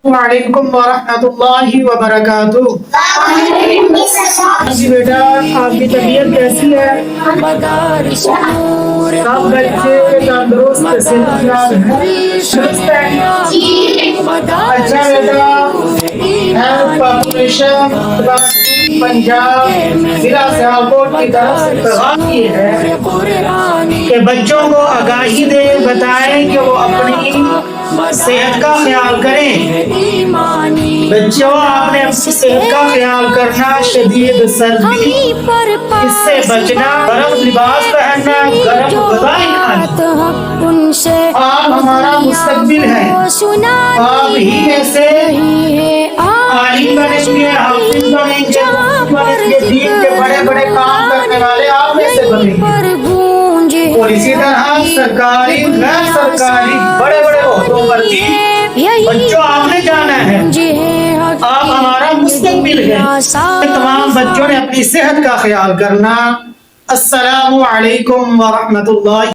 وعلیکم ورحمۃ اللہ وبرکاتہ۔ جی بیٹا، آپ کی طبیعت کیسی ہے؟ سب بچے تندرست صحت یاب ہیں؟ اچھا بیٹا، ہیلتھ پاپولیشن پنجاب ضلع سیالکوٹ کی طرف سے پیغام یہ ہے کہ بچوں کو آگاہی دے، بتائیں کہ وہ اپنی صحت کا خیال کریں۔ بچوں، آپ نے اپنی صحت کا خیال کرنا، شدید سردی اس سے بچنا، گرم لباس پہننا، گرم غذائیں کھانا۔ آپ ہمارا مستقبل ہیں، آپ ہی میں سے عالم بنیں گے، حافظ بنیں گے، دین کے بڑے بڑے کام کرنے والے آپ میں سے بنیں گے، اور اسی طرح سرکاری غیر سرکاری بڑے بڑے عہدوں پر بھی بچوں آپ نے جانا ہے۔ آپ ہمارا مستقبل ہے۔ تمام بچوں نے اپنی صحت کا خیال کرنا۔ السلام علیکم ورحمۃ اللہ۔